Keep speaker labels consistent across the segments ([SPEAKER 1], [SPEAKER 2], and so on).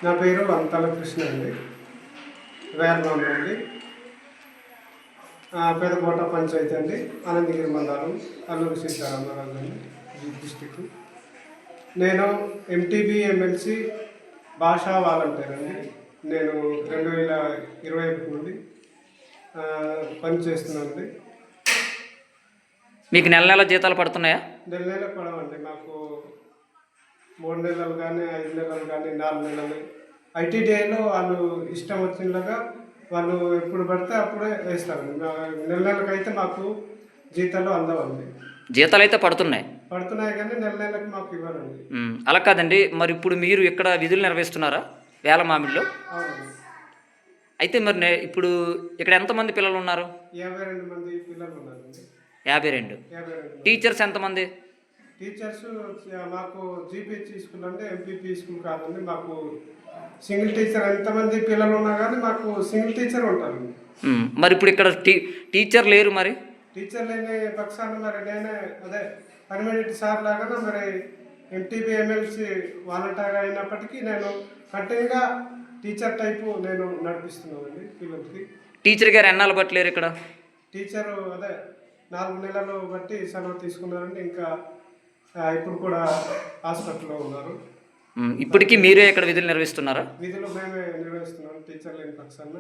[SPEAKER 1] నా పేరు అంతాల కృష్ణ అండి. వేర్నాంలో అండి. పెదకోట పంచాయతీ అండి, అనంతగిరి మండలం, అల్లూరు సీతారామరాజు అండి, డిస్టిక్. నేను ఎంటీబీ ఎమ్మెల్సీ భాషా వాలంటీర్ అండి. నేను 2021 నుండి పనిచేస్తున్నానండి.
[SPEAKER 2] మీకు నెల నెల జీతాలు పడుతున్నాయా?
[SPEAKER 1] నెల నెల పడవండి. మాకు 3 నెలలు కానీ, 5 నెలలు కానీ, 4 నెలలు. ఐటీడీఐలో వాళ్ళు ఇష్టం వచ్చినలాగా వాళ్ళు ఎప్పుడు పడితే అప్పుడే వేస్తారండి. నెల నెలకైతే మాకు జీతాలు అందవండి.
[SPEAKER 2] జీతాలు అయితే పడుతున్నాయి
[SPEAKER 1] కానీ నెల నెలకు మాకు ఇవ్వరండి.
[SPEAKER 2] అలా కాదండి. మరి ఇప్పుడు మీరు ఇక్కడ విధులు నిర్వహిస్తున్నారా వేలమామిడిలో?
[SPEAKER 1] అవునండి.
[SPEAKER 2] అయితే మరి ఇప్పుడు ఇక్కడ ఎంతమంది పిల్లలు ఉన్నారు?
[SPEAKER 1] 52 మంది పిల్లలు ఉన్నారండి.
[SPEAKER 2] 52. టీచర్స్ ఎంతమంది?
[SPEAKER 1] టీచర్స్ మాకు జీపీహెచ్ స్కూల్ అంటే ఎంపీపీ స్కూల్ కాదండి. మాకు సింగిల్ టీచర్, ఎంతమంది పిల్లలు ఉన్నా కానీ మాకు సింగిల్ టీచర్ ఉంటారు.
[SPEAKER 2] మరి ఇప్పుడు ఇక్కడ టీచర్ లేరు. మరి
[SPEAKER 1] టీచర్ లేని పక్షాన మరి నేనే అదే పర్మనెంట్ సార్ లాగా మరి ఎంటీబీ ఎమ్మెల్సీ వాలంటీర్ అయినప్పటికీ నేను కంటిన్యూగా టీచర్ టైపు నేను నడిపిస్తున్నానండి పిల్లలకి.
[SPEAKER 2] టీచర్ గారు ఎన్నాళ్ళు పట్టలేరు ఇక్కడ?
[SPEAKER 1] టీచరు అదే 4 నెలలు బట్టి సెలవు తీసుకున్నారండి. ఇంకా ఇప్పుడు కూడా హాస్పిటల్లో ఉన్నారు.
[SPEAKER 2] ఇప్పటికీ మీరే ఇక్కడ విధులు నిర్వహిస్తున్నారా?
[SPEAKER 1] విధులు మేమే నిర్వహిస్తున్నాం టీచర్ లేని పక్షాన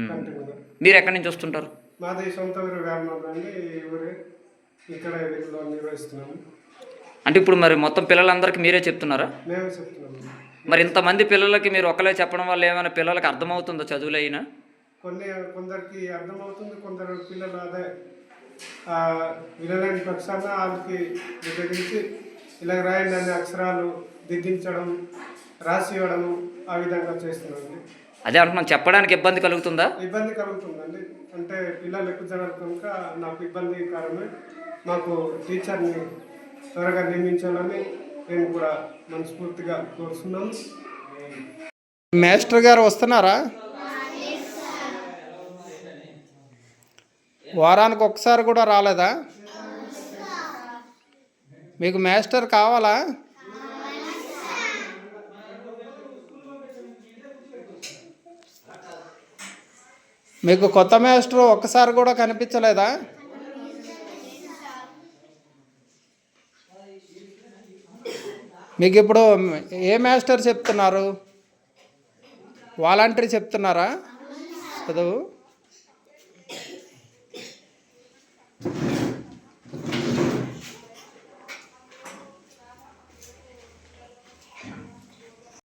[SPEAKER 1] కంటిన్యూగా.
[SPEAKER 2] మీరు ఎక్కడి నుంచి వస్తుంటారు?
[SPEAKER 1] మాది సొంత ఊరు వేర్నాంలో అండి. ఈ ఊరే ఇక్కడ విధులు నిర్వహిస్తున్నాము.
[SPEAKER 2] అంటే ఇప్పుడు మరి మొత్తం పిల్లలందరికీ మీరే చెప్తున్నారా?
[SPEAKER 1] మేమే చెప్తున్నాము.
[SPEAKER 2] మరి ఇంతమంది పిల్లలకి మీరు ఒకలే చెప్పడం వల్ల ఏమైనా పిల్లలకి అర్థమవుతుందో చదువులు అయినా?
[SPEAKER 1] కొందరికి అర్థమవుతుంది, కొందరు పిల్లలు అదే వినలేని పక్షాన వాళ్ళకి విభజించి ఇలా రాయండి అనే అక్షరాలు దిద్దించడం, రాసి ఇవ్వడం, ఆ విధంగా చేస్తున్నాండి.
[SPEAKER 2] అదే అంటున్నాను, చెప్పడానికి ఇబ్బంది కలుగుతుందా?
[SPEAKER 1] ఇబ్బంది కలుగుతుందండి. అంటే పిల్లలు ఎక్కువ జనాలు కనుక నాకు ఇబ్బందికరమే. మాకు టీచర్ని త్వరగా నియమించాలని నేను కూడా మనస్ఫూర్తిగా కోరుతున్నాను.
[SPEAKER 3] మాస్టర్ గారు వస్తున్నారా? వారానికి ఒకసారి కూడా రాలేదా? మీకు మాస్టర్ కావాలా? మీకు కొత్త మాస్టర్ ఒక్కసారి కూడా కనిపించలేదా? మీకు ఇప్పుడు ఏ మాస్టర్ చెప్తున్నారు? వాలంటీర్ చెప్తున్నారా చదువు?